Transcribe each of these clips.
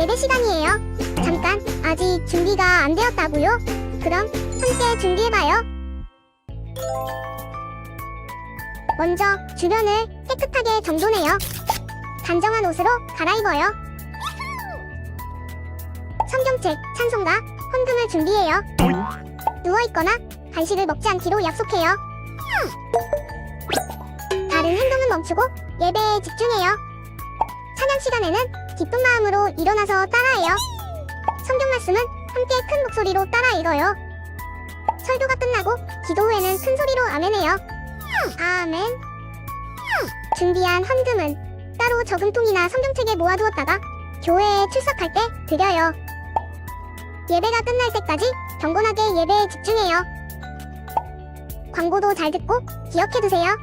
예배 시간이에요. 잠깐, 아직 준비가 안 되었다고요? 그럼 함께 준비해봐요. 먼저 주변을 깨끗하게 정돈해요. 단정한 옷으로 갈아입어요. 성경책, 찬송가, 헌금을 준비해요. 누워있거나 간식을 먹지 않기로 약속해요. 다른 행동은 멈추고 예배에 집중해요. 찬양 시간에는 기쁜 마음으로 일어나서 따라해요. 성경 말씀은 함께 큰 목소리로 따라 읽어요. 설교가 끝나고 기도 후에는 큰 소리로 아멘해요. 아멘. 준비한 헌금은 따로 저금통이나 성경책에 모아두었다가 교회에 출석할 때 드려요. 예배가 끝날 때까지 경건하게 예배에 집중해요. 광고도 잘 듣고 기억해두세요.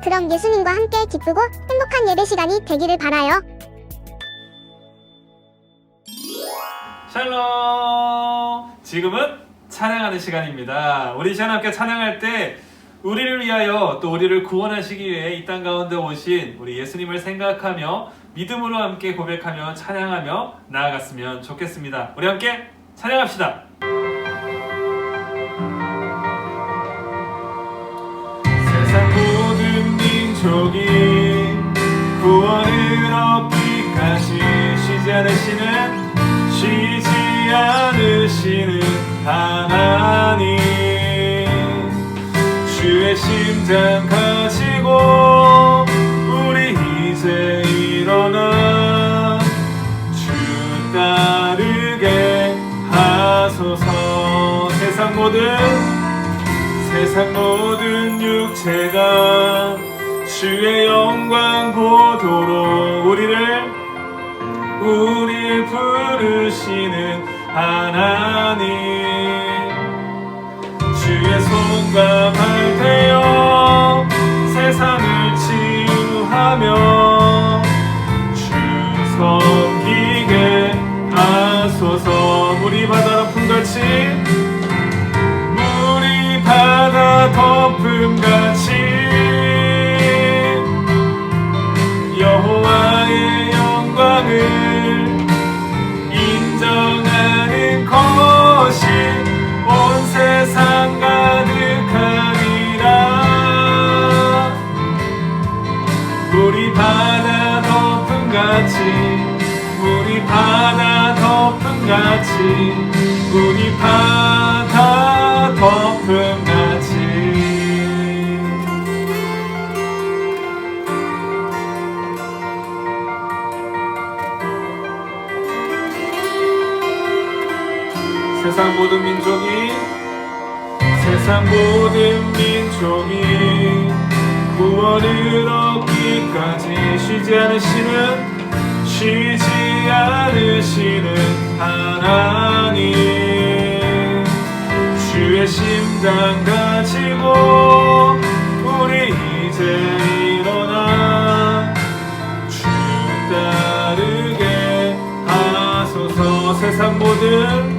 그럼 예수님과 함께 기쁘고 행복한 예배 시간이 되기를 바라요. 샬롬! 지금은 찬양하는 시간입니다. 우리 시간 함께 찬양할 때 우리를 위하여 또 우리를 구원하시기 위해 이 땅 가운데 오신 우리 예수님을 생각하며 믿음으로 함께 고백하며 찬양하며 나아갔으면 좋겠습니다. 우리 함께 찬양합시다. 세상 모든 민족이 구원을 얻기까지 쉬지 않으시는 하나님, 주의 심장 가지고 우리 이제 일어나 주 따르게 하소서. 세상 모든 육체가 주의 영광 보도록 우리를 부르시는 하나님, 주의 손과 발 되어 세상을 치유하며 주 섬기게 하소서. 물이 바다 덮음같이 물이 바다 덮음같이 여호와의 영광을 인정하는 것이 온 세상 가득하리라. 물이 바다 덮음같이 물이 바다 덮음같이 물이 바다 덮음같이. 세상 모든 민족이 구원을 얻기까지 쉬지 않으시는 하나님, 주의 심장 가지고 우리 이제 일어나 주 따르게 하소서. 세상 모든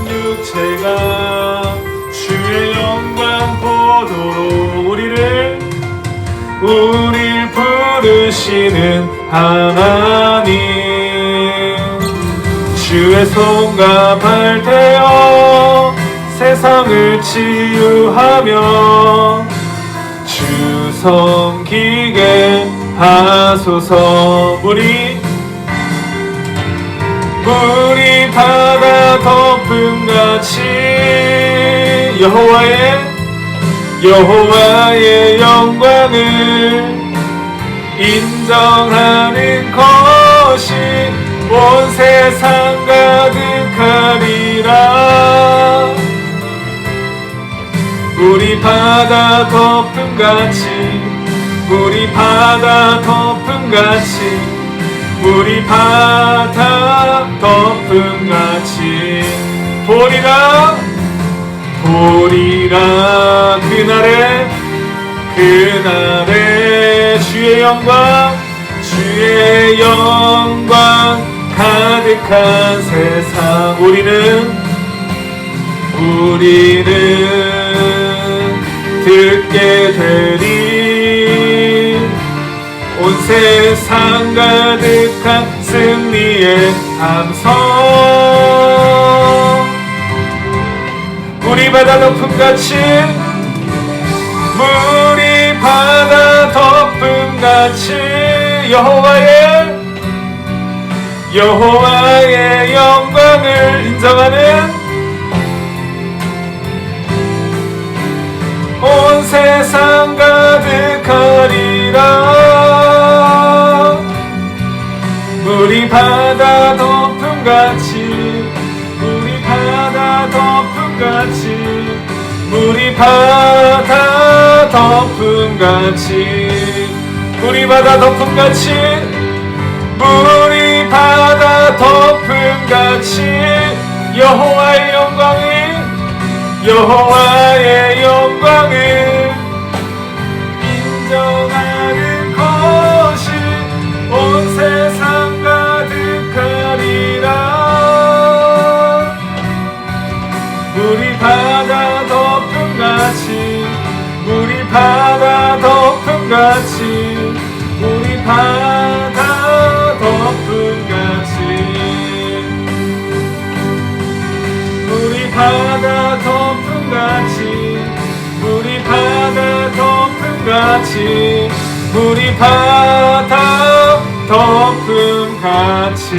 육체가 주의 영광 보도록 우리를 부르시는 하나님, 주의 손과 발 되어 세상을 치유하며 주 섬기게 하소서. 물이 바다 덮음같이 여호와의 영광을 인정하는 것이 온 세상 가득하리라. 물이 바다 덮음같이 물이 바다 덮음같이 보리라. 그날에 주의 영광 가득한 세상 우리는 듣게 되리. 온 세상 세상 가득한 승리의 함성. 물이 바다 덮음같이 물이 바다 덮음같이 여호와의 영광을 인정하는 온 세상 가득하리라. 물이 바다 덮음같이 물이 바다 덮음같이 물이 바다 덮음같이 물이 바다 덮음같이 물이 바다 덮음같이 여호와의 영광을 인정하는 것이 온 세상 가득하리라. 물이 바다 덮음같이 물이 바다 덮음같이 물이 바다 덮음같이 물이 바다 덮음같이 물이 바다 덮음같이 물이 바다 덮음같이.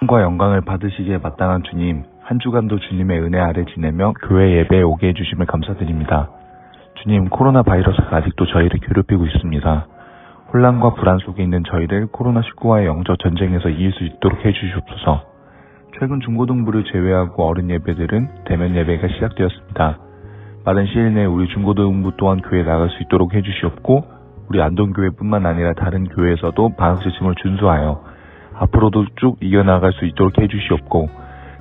과 영광을 받으시기에 마땅한 주님, 한 주간도 주님의 은혜 아래 지내며 교회 예배에 오게 해주심을 감사드립니다. 주님, 코로나 바이러스가 아직도 저희를 괴롭히고 있습니다. 혼란과 불안 속에 있는 저희를 코로나19와의 영적 전쟁에서 이길 수 있도록 해주시옵소서. 최근 중고등부를 제외하고 어른 예배들은 대면 예배가 시작되었습니다. 빠른 시일 내에 우리 중고등부 또한 교회에 나갈 수 있도록 해주시옵고, 우리 안동교회뿐만 아니라 다른 교회에서도 방역지침을 준수하여 앞으로도 쭉 이겨나갈 수 있도록 해주시옵고,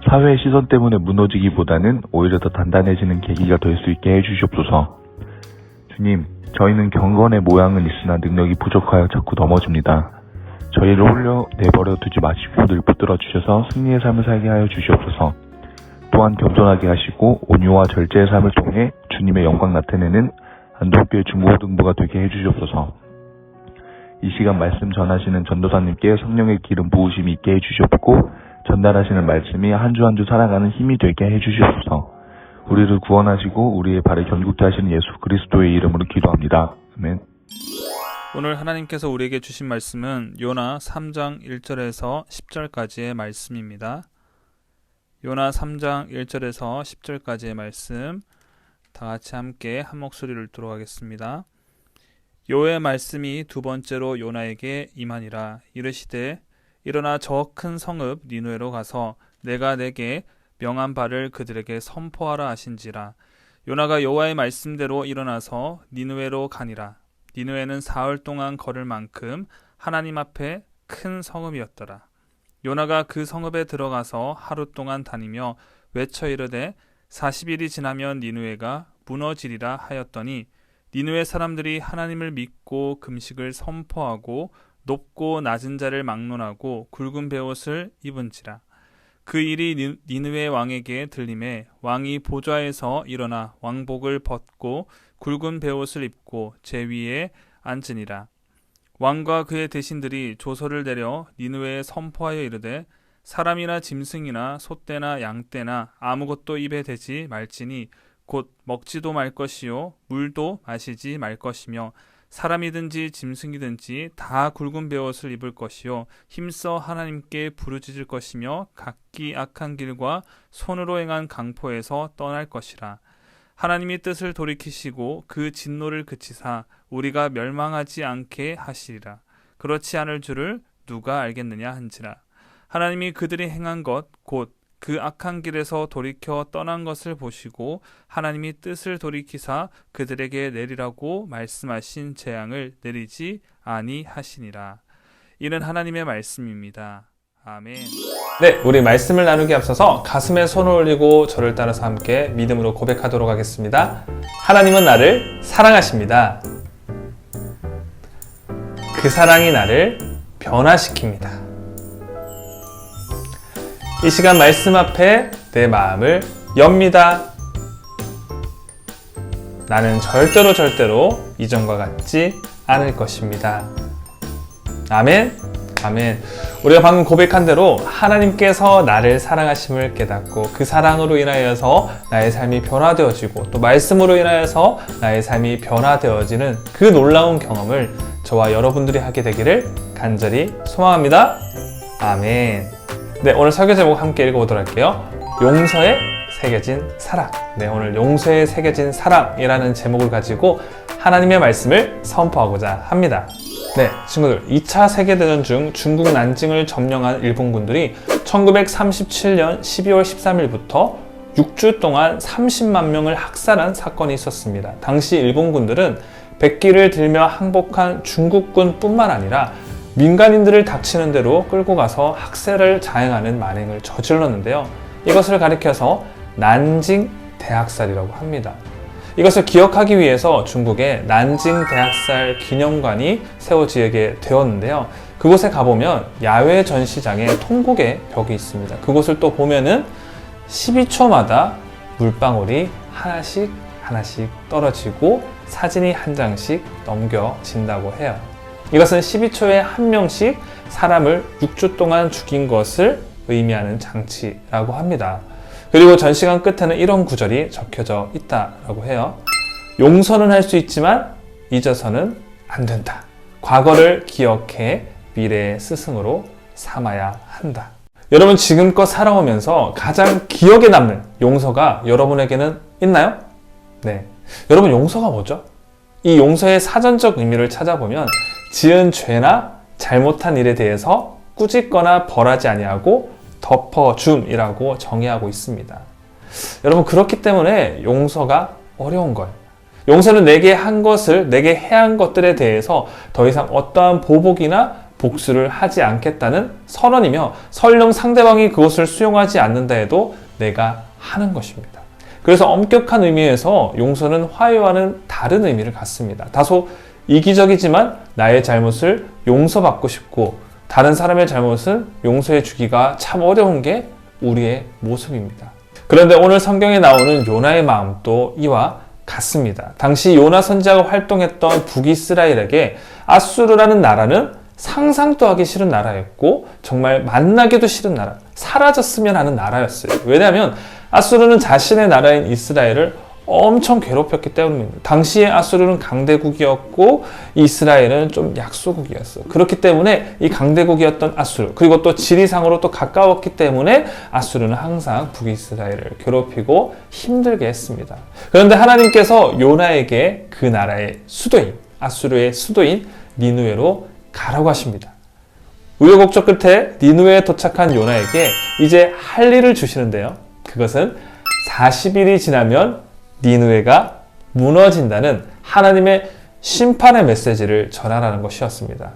사회의 시선 때문에 무너지기보다는 오히려 더 단단해지는 계기가 될 수 있게 해주시옵소서. 주님, 저희는 경건의 모양은 있으나 능력이 부족하여 자꾸 넘어집니다. 저희를 홀려 내버려 두지 마시고 늘 붙들어 주셔서 승리의 삶을 살게 하여 주시옵소서. 또한 겸손하게 하시고 온유와 절제의 삶을 통해 주님의 영광 나타내는 안동교회 중고등부가 되게 해주시옵소서. 이 시간 말씀 전하시는 전도사님께 성령의 기름 부으심이 있게 해주시옵고, 전달하시는 말씀이 한 주 한 주 살아가는 힘이 되게 해주시옵소서. 우리를 구원하시고 우리의 발을 견고케 하시는 예수 그리스도의 이름으로 기도합니다. 아멘. 오늘 하나님께서 우리에게 주신 말씀은 요나 3장 1절에서 10절까지의 말씀입니다. 요나 3장 1절에서 10절까지의 말씀, 다 같이 함께 한 목소리를 읽도록 하겠습니다. 여호와의 말씀이 두 번째로 요나에게 임하니라. 이르시되 일어나 저 큰 성읍 니느웨로 가서 내가 내게 명한 바를 그들에게 선포하라 하신지라. 요나가 여호와의 말씀대로 일어나서 니느웨로 가니라. 니느웨는 사흘 동안 걸을 만큼 하나님 앞에 큰 성읍이었더라. 요나가 그 성읍에 들어가서 하루 동안 다니며 외쳐 이르되 40일이 지나면 니느웨가 무너지리라 하였더니, 니느웨 사람들이 하나님을 믿고 금식을 선포하고 높고 낮은 자를 막론하고 굵은 베옷을 입은지라. 그 일이 니느웨 왕에게 들림에 왕이 보좌에서 일어나 왕복을 벗고 굵은 베옷을 입고 제 위에 앉으니라. 왕과 그의 대신들이 조서를 내려 니느웨에 선포하여 이르되 사람이나 짐승이나 소떼나 양떼나 아무것도 입에 대지 말지니 곧 먹지도 말 것이요 물도 마시지 말 것이며 사람이든지 짐승이든지 다 굵은 베옷을 입을 것이요 힘써 하나님께 부르짖을 것이며 각기 악한 길과 손으로 행한 강포에서 떠날 것이라. 하나님이 뜻을 돌이키시고 그 진노를 그치사 우리가 멸망하지 않게 하시리라. 그렇지 않을 줄을 누가 알겠느냐 한지라. 하나님이 그들이 행한 것 곧 그 악한 길에서 돌이켜 떠난 것을 보시고 하나님이 뜻을 돌이키사 그들에게 내리라고 말씀하신 재앙을 내리지 아니하시니라. 이는 하나님의 말씀입니다. 아멘. 네, 우리 말씀을 나누기 앞서서 가슴에 손을 올리고 저를 따라서 함께 믿음으로 고백하도록 하겠습니다. 하나님은 나를 사랑하십니다. 그 사랑이 나를 변화시킵니다. 이 시간 말씀 앞에 내 마음을 엽니다. 나는 절대로 이전과 같지 않을 것입니다. 아멘. 아멘. 우리가 방금 고백한 대로 하나님께서 나를 사랑하심을 깨닫고 그 사랑으로 인하여서 나의 삶이 변화되어지고 또 말씀으로 인하여서 나의 삶이 변화되어지는 그 놀라운 경험을 저와 여러분들이 하게 되기를 간절히 소망합니다. 아멘. 네, 오늘 설교 제목 함께 읽어보도록 할게요. 용서에 새겨진 사랑. 네, 오늘 용서에 새겨진 사랑이라는 제목을 가지고 하나님의 말씀을 선포하고자 합니다. 네, 친구들, 2차 세계대전 중 중국 난징을 점령한 일본군들이 1937년 12월 13일부터 6주 동안 30만 명을 학살한 사건이 있었습니다. 당시 일본군들은 백기를 들며 항복한 중국군뿐만 아니라 민간인들을 닥치는 대로 끌고 가서 학살을 자행하는 만행을 저질렀는데요. 이것을 가리켜서 난징 대학살이라고 합니다. 이것을 기억하기 위해서 중국에 난징 대학살 기념관이 세워지게 되었는데요. 그곳에 가보면 야외 전시장에 통곡의 벽이 있습니다. 그곳을 또 보면은 12초마다 물방울이 하나씩 떨어지고 사진이 한 장씩 넘겨진다고 해요. 이것은 12초에 한 명씩 사람을 6주 동안 죽인 것을 의미하는 장치라고 합니다. 그리고 전시관 끝에는 이런 구절이 적혀져 있다고 해요. 용서는 할 수 있지만 잊어서는 안 된다. 과거를 기억해 미래의 스승으로 삼아야 한다. 여러분, 지금껏 살아오면서 가장 기억에 남는 용서가 여러분에게는 있나요? 네. 여러분, 용서가 뭐죠? 이 용서의 사전적 의미를 찾아보면 지은 죄나 잘못한 일에 대해서 꾸짖거나 벌하지 아니하고 덮어줌이라고 정의하고 있습니다. 여러분, 그렇기 때문에 용서가 어려운 거예요. 용서는 내게 한 것을, 내게 해한 것들에 대해서 더 이상 어떠한 보복이나 복수를 하지 않겠다는 선언이며 설령 상대방이 그것을 수용하지 않는다 해도 내가 하는 것입니다. 그래서 엄격한 의미에서 용서는 화해와는 다른 의미를 갖습니다. 다소 이기적이지만 나의 잘못을 용서받고 싶고 다른 사람의 잘못은 용서해 주기가 참 어려운 게 우리의 모습입니다. 그런데 오늘 성경에 나오는 요나의 마음도 이와 같습니다. 당시 요나 선지자가 활동했던 북이스라엘에게 아수르라는 나라는 상상도 하기 싫은 나라였고 정말 만나기도 싫은 나라, 사라졌으면 하는 나라였어요. 왜냐하면 아수르는 자신의 나라인 이스라엘을 엄청 괴롭혔기 때문입니다. 당시에 아수르는 강대국이었고 이스라엘은 좀 약소국이었어요. 그렇기 때문에 이 강대국이었던 아수르, 그리고 또 지리상으로 또 가까웠기 때문에 아수르는 항상 북이스라엘을 괴롭히고 힘들게 했습니다. 그런데 하나님께서 요나에게 그 나라의 수도인, 아수르의 수도인 니느웨로 가라고 하십니다. 우여곡절 끝에 니느웨에 도착한 요나에게 이제 할 일을 주시는데요. 그것은 40일이 지나면 니느웨가 무너진다는 하나님의 심판의 메시지를 전하라는 것이었습니다.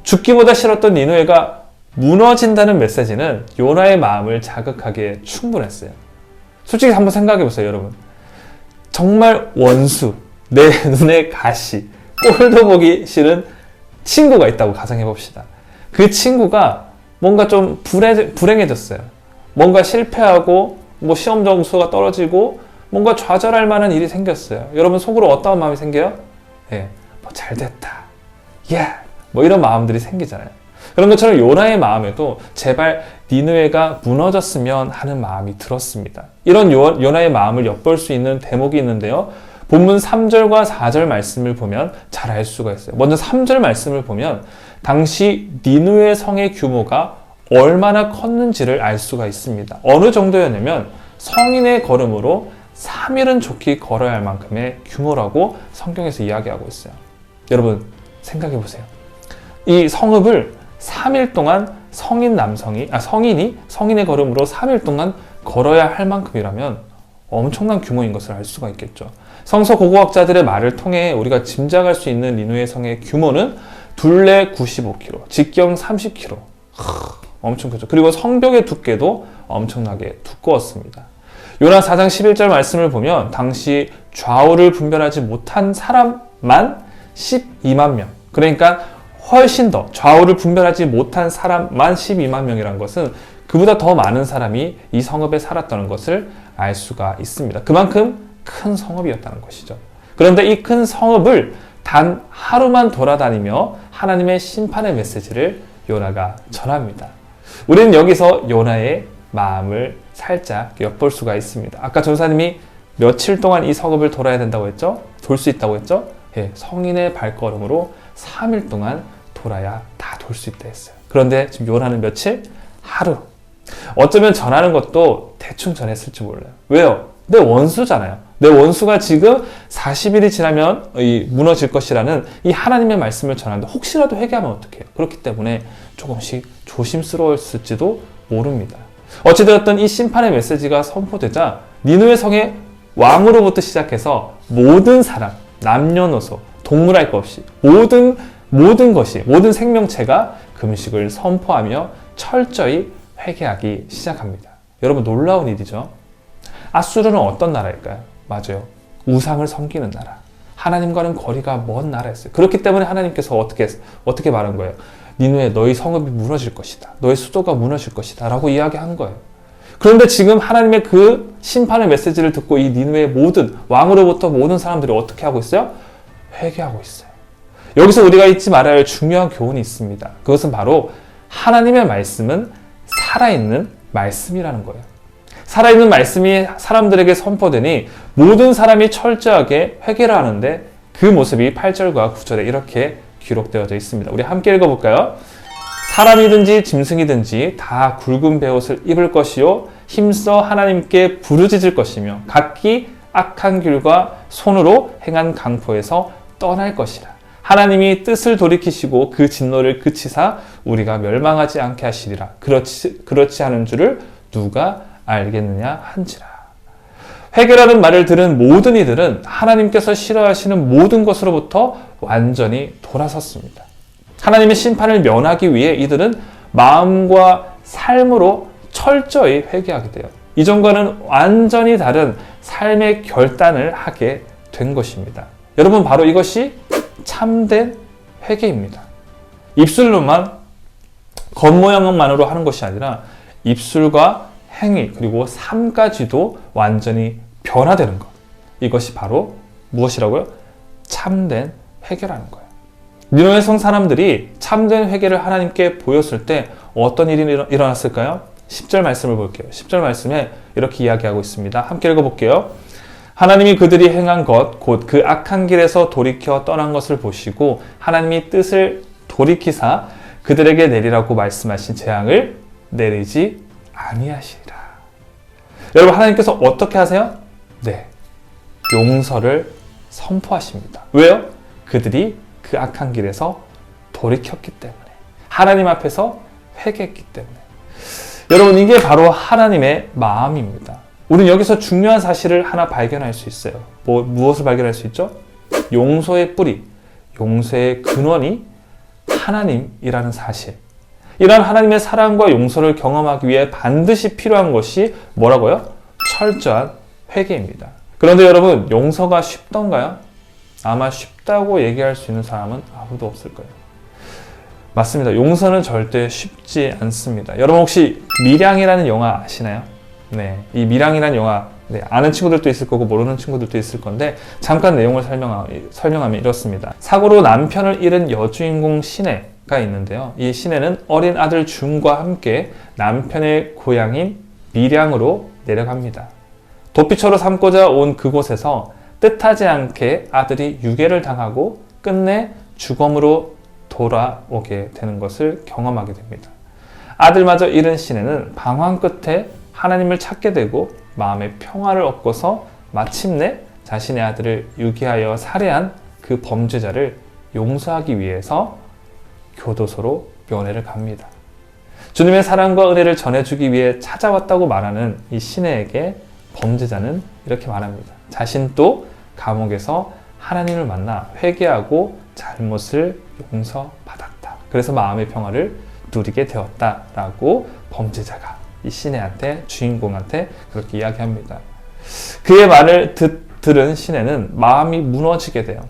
죽기보다 싫었던 니느웨가 무너진다는 메시지는 요나의 마음을 자극하기에 충분했어요. 솔직히 한번 생각해 보세요, 여러분. 정말 원수, 내 눈에 가시, 꼴도 보기 싫은 친구가 있다고 가정해 봅시다. 그 친구가 뭔가 좀 불행해졌어요. 뭔가 실패하고 뭐 시험 점수가 떨어지고 뭔가 좌절할 만한 일이 생겼어요. 여러분 속으로 어떤 마음이 생겨요? 네, 뭐 잘됐다. 뭐 이런 마음들이 생기잖아요. 그런 것처럼 요나의 마음에도 제발 니느웨가 무너졌으면 하는 마음이 들었습니다. 이런 요나의 마음을 엿볼 수 있는 대목이 있는데요. 본문 3절과 4절 말씀을 보면 잘 알 수가 있어요. 먼저 3절 말씀을 보면 당시 니느웨 성의 규모가 얼마나 컸는지를 알 수가 있습니다. 어느 정도였냐면 성인의 걸음으로 3일은 좋게 걸어야 할 만큼의 규모라고 성경에서 이야기하고 있어요. 여러분 생각해 보세요. 이 성읍을 3일 동안 성인의 걸음으로 3일 동안 걸어야 할 만큼이라면 엄청난 규모인 것을 알 수가 있겠죠. 성서 고고학자들의 말을 통해 우리가 짐작할 수 있는 니느웨 성의 규모는 둘레 95km, 직경 30km. 엄청 크죠. 그리고 성벽의 두께도 엄청나게 두꺼웠습니다. 요나 4장 11절 말씀을 보면 당시 좌우를 분별하지 못한 사람만 12만 명. 그러니까 훨씬 더 좌우를 분별하지 못한 사람만 12만 명이라는 것은 그보다 더 많은 사람이 이 성읍에 살았다는 것을 알 수가 있습니다. 그만큼 큰 성읍이었다는 것이죠. 그런데 이 큰 성읍을 단 하루만 돌아다니며 하나님의 심판의 메시지를 요나가 전합니다. 우리는 여기서 요나의 마음을 살짝 엿볼 수가 있습니다. 아까 전사님이 며칠 동안 이 성읍을 돌아야 된다고 했죠? 돌 수 있다고 했죠? 예, 성인의 발걸음으로 3일 동안 돌아야 다 돌 수 있다 했어요. 그런데 지금 요나는 며칠? 하루. 어쩌면 전하는 것도 대충 전했을지 몰라요. 왜요? 내 원수잖아요. 내 원수가 지금 40일이 지나면 무너질 것이라는 이 하나님의 말씀을 전하는데 혹시라도 회개하면 어떡해요? 그렇기 때문에 조금씩 조심스러웠을지도 모릅니다. 어찌되었든 이 심판의 메시지가 선포되자 니느웨 성의 왕으로부터 시작해서 모든 사람, 남녀노소, 동물할 것 없이 모든 생명체가 금식을 선포하며 철저히 회개하기 시작합니다. 여러분 놀라운 일이죠. 아수르는 어떤 나라일까요? 맞아요. 우상을 섬기는 나라. 하나님과는 거리가 먼 나라였어요. 그렇기 때문에 하나님께서 어떻게 말한 거예요? 니느웨 너희 성읍이 무너질 것이다. 너희 수도가 무너질 것이다. 라고 이야기한 거예요. 그런데 지금 하나님의 그 심판의 메시지를 듣고 이 니느웨의 왕으로부터 모든 사람들이 어떻게 하고 있어요? 회개하고 있어요. 여기서 우리가 잊지 말아야 할 중요한 교훈이 있습니다. 그것은 바로 하나님의 말씀은 살아있는 말씀이라는 거예요. 살아있는 말씀이 사람들에게 선포되니 모든 사람이 철저하게 회개를 하는데 그 모습이 8절과 9절에 이렇게 기록되어져 있습니다. 우리 함께 읽어볼까요? 사람이든지 짐승이든지 다 굵은 베옷을 입을 것이요 힘써 하나님께 부르짖을 것이며 각기 악한 길과 손으로 행한 강포에서 떠날 것이라. 하나님이 뜻을 돌이키시고 그 진노를 그치사 우리가 멸망하지 않게 하시리라. 그렇지 않은 줄을 누가 알겠느냐 한지라. 회개라는 말을 들은 모든 이들은 하나님께서 싫어하시는 모든 것으로부터 완전히 돌아섰습니다. 하나님의 심판을 면하기 위해 이들은 마음과 삶으로 철저히 회개하게 돼요. 이전과는 완전히 다른 삶의 결단을 하게 된 것입니다. 여러분 바로 이것이 참된 회개입니다. 입술로만 겉모양만으로 하는 것이 아니라 입술과 행위 그리고 삶까지도 완전히 변화되는 것. 이것이 바로 무엇이라고요? 참된 회개라는 거예요. 니느웨 성 사람들이 참된 회개를 하나님께 보였을 때 어떤 일이 일어났을까요? 10절 말씀을 볼게요. 10절 말씀에 이렇게 이야기하고 있습니다. 함께 읽어볼게요. 하나님이 그들이 행한 것, 곧 그 악한 길에서 돌이켜 떠난 것을 보시고 하나님이 뜻을 돌이키사 그들에게 내리라고 말씀하신 재앙을 내리지 아니하시리라. 여러분 하나님께서 어떻게 하세요? 네, 용서를 선포하십니다. 왜요? 그들이 그 악한 길에서 돌이켰기 때문에, 하나님 앞에서 회개했기 때문에. 여러분 이게 바로 하나님의 마음입니다. 우리는 여기서 중요한 사실을 하나 발견할 수 있어요. 무엇을 발견할 수 있죠? 용서의 뿌리, 용서의 근원이 하나님이라는 사실. 이런 하나님의 사랑과 용서를 경험하기 위해 반드시 필요한 것이 뭐라고요? 철저한 회개입니다. 그런데 여러분 용서가 쉽던가요? 아마 쉽다고 얘기할 수 있는 사람은 아무도 없을 거예요. 맞습니다. 용서는 절대 쉽지 않습니다. 여러분 혹시 밀양이라는 영화 아시나요? 네, 이 밀양이라는 영화 아는 친구들도 있을 거고 모르는 친구들도 있을 건데 잠깐 내용을 설명하면 이렇습니다. 사고로 남편을 잃은 여주인공 신혜가 있는데요. 이 신혜는 어린 아들 준과 함께 남편의 고향인 밀양으로 내려갑니다. 도피처로 삼고자 온 그곳에서 뜻하지 않게 아들이 유괴를 당하고 끝내 죽음으로 돌아오게 되는 것을 경험하게 됩니다. 아들마저 잃은 신혜는 방황 끝에 하나님을 찾게 되고 마음의 평화를 얻고서 마침내 자신의 아들을 유괴하여 살해한 그 범죄자를 용서하기 위해서 교도소로 면회를 갑니다. 주님의 사랑과 은혜를 전해주기 위해 찾아왔다고 말하는 이 신혜에게 범죄자는 이렇게 말합니다. 자신도 감옥에서 하나님을 만나 회개하고 잘못을 용서받았다. 그래서 마음의 평화를 누리게 되었다라고 범죄자가 이 신혜한테, 주인공한테 그렇게 이야기합니다. 그의 말을 들은 신혜는 마음이 무너지게 돼요.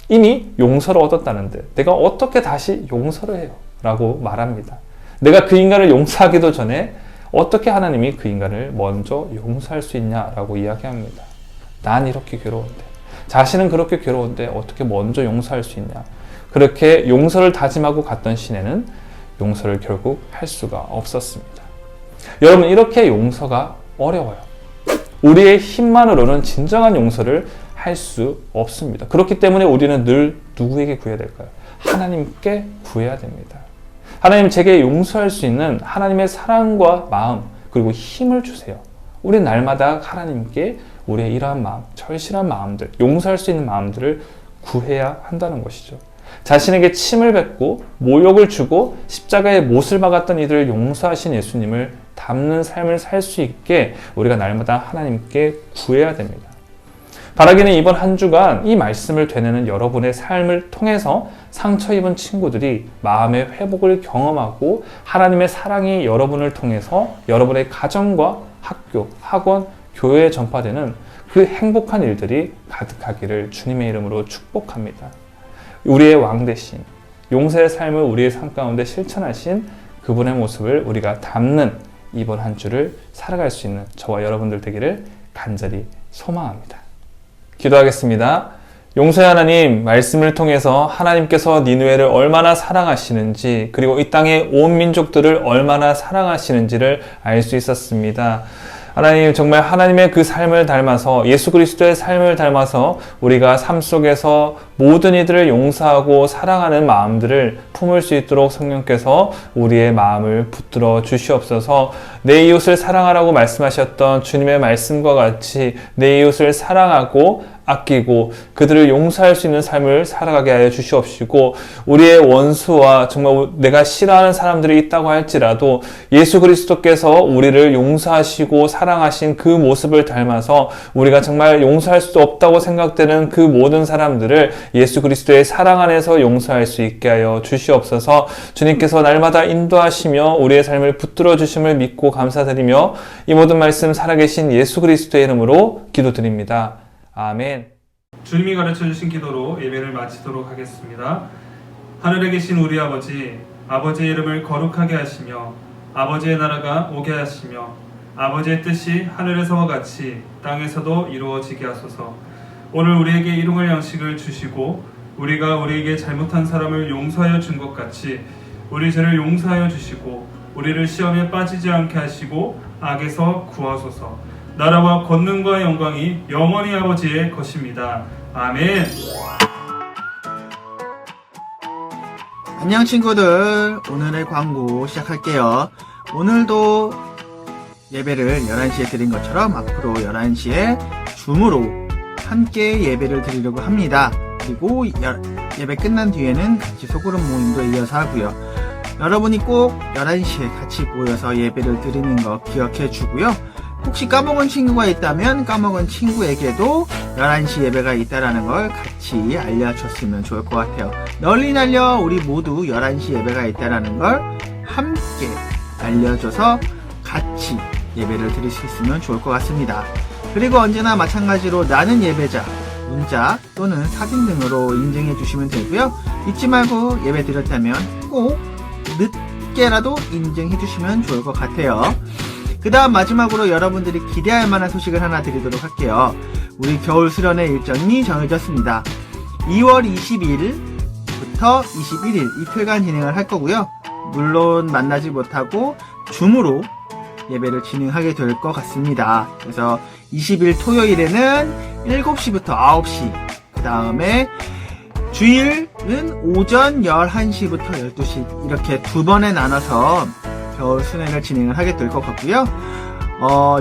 이미 용서를 얻었다는데 내가 어떻게 다시 용서를 해요? 라고 말합니다. 내가 그 인간을 용서하기도 전에 어떻게 하나님이 그 인간을 먼저 용서할 수 있냐라고 이야기합니다. 난 이렇게 괴로운데, 자신은 그렇게 괴로운데 어떻게 먼저 용서할 수 있냐. 그렇게 용서를 다짐하고 갔던 시내는 용서를 결국 할 수가 없었습니다. 여러분, 이렇게 용서가 어려워요. 우리의 힘만으로는 진정한 용서를 할 수 없습니다. 그렇기 때문에 우리는 늘 누구에게 구해야 될까요? 하나님께 구해야 됩니다. 하나님, 제게 용서할 수 있는 하나님의 사랑과 마음, 그리고 힘을 주세요. 우리 날마다 하나님께 우리의 이러한 마음, 절실한 마음들, 용서할 수 있는 마음들을 구해야 한다는 것이죠. 자신에게 침을 뱉고 모욕을 주고 십자가에 못을 박았던 이들을 용서하신 예수님을 닮는 삶을 살 수 있게 우리가 날마다 하나님께 구해야 됩니다. 바라기는 이번 한 주간 이 말씀을 되뇌는 여러분의 삶을 통해서 상처 입은 친구들이 마음의 회복을 경험하고 하나님의 사랑이 여러분을 통해서 여러분의 가정과 학교, 학원, 교회에 전파되는 그 행복한 일들이 가득하기를 주님의 이름으로 축복합니다. 우리의 왕 대신 용서의 삶을 우리의 삶 가운데 실천하신 그분의 모습을 우리가 담는 이번 한 주를 살아갈 수 있는 저와 여러분들 되기를 간절히 소망합니다. 기도하겠습니다. 용서의 하나님, 말씀을 통해서 하나님께서 니느웨를 얼마나 사랑하시는지, 그리고 이 땅의 온 민족들을 얼마나 사랑하시는지를 알 수 있었습니다. 하나님, 정말 하나님의 그 삶을 닮아서, 예수 그리스도의 삶을 닮아서 우리가 삶 속에서 모든 이들을 용서하고 사랑하는 마음들을 품을 수 있도록 성령께서 우리의 마음을 붙들어 주시옵소서. 내 이웃을 사랑하라고 말씀하셨던 주님의 말씀과 같이 내 이웃을 사랑하고 아끼고 그들을 용서할 수 있는 삶을 살아가게 하여 주시옵시고, 우리의 원수와 정말 내가 싫어하는 사람들이 있다고 할지라도 예수 그리스도께서 우리를 용서하시고 사랑하신 그 모습을 닮아서 우리가 정말 용서할 수도 없다고 생각되는 그 모든 사람들을 예수 그리스도의 사랑 안에서 용서할 수 있게 하여 주시옵소서. 주님께서 날마다 인도하시며 우리의 삶을 붙들어 주심을 믿고 감사드리며 이 모든 말씀 살아계신 예수 그리스도의 이름으로 기도드립니다. 아멘. 주님이 가르쳐주신 기도로 예배를 마치도록 하겠습니다. 하늘에 계신 우리 아버지, 아버지의 이름을 거룩하게 하시며 아버지의 나라가 오게 하시며 아버지의 뜻이 하늘에서와 같이 땅에서도 이루어지게 하소서. 오늘 우리에게 일용할 양식을 주시고 우리가 우리에게 잘못한 사람을 용서하여 준 것 같이 우리 죄를 용서하여 주시고 우리를 시험에 빠지지 않게 하시고 악에서 구하소서. 나라와 권능과 영광이 영원히 아버지의 것입니다. 아멘. 안녕 친구들, 오늘의 광고 시작할게요. 오늘도 예배를 11시에 드린 것처럼 앞으로 11시에 줌으로 함께 예배를 드리려고 합니다. 그리고 예배 끝난 뒤에는 같이 소그룹 모임도 이어서 하고요. 여러분이 꼭 11시에 같이 모여서 예배를 드리는 거 기억해 주고요. 혹시 까먹은 친구가 있다면 까먹은 친구에게도 11시 예배가 있다라는 걸 같이 알려줬으면 좋을 것 같아요. 널리 날려 우리 모두 11시 예배가 있다라는 걸 함께 알려줘서 같이 예배를 드릴 수 있으면 좋을 것 같습니다. 그리고 언제나 마찬가지로 나는 예배자 문자 또는 사진 등으로 인증해 주시면 되고요. 잊지 말고 예배 드렸다면 꼭 늦게라도 인증해 주시면 좋을 것 같아요. 그 다음 마지막으로 여러분들이 기대할 만한 소식을 하나 드리도록 할게요. 우리 겨울 수련회 일정이 정해졌습니다. 2월 20일부터 21일 이틀간 진행을 할 거고요. 물론 만나지 못하고 줌으로 예배를 진행하게 될 것 같습니다. 그래서 20일 토요일에는 7시부터 9시, 그 다음에 주일은 오전 11시부터 12시 이렇게 두 번에 나눠서 겨울 수련회를 진행을 하게 될 것 같고요.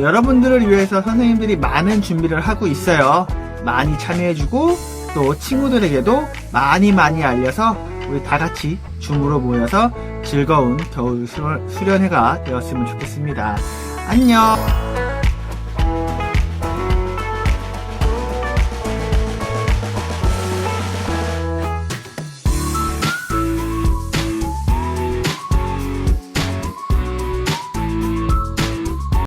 여러분들을 위해서 선생님들이 많은 준비를 하고 있어요. 많이 참여해주고 또 친구들에게도 많이 알려서 우리 다 같이 줌으로 모여서 즐거운 겨울 수련회가 되었으면 좋겠습니다. 안녕.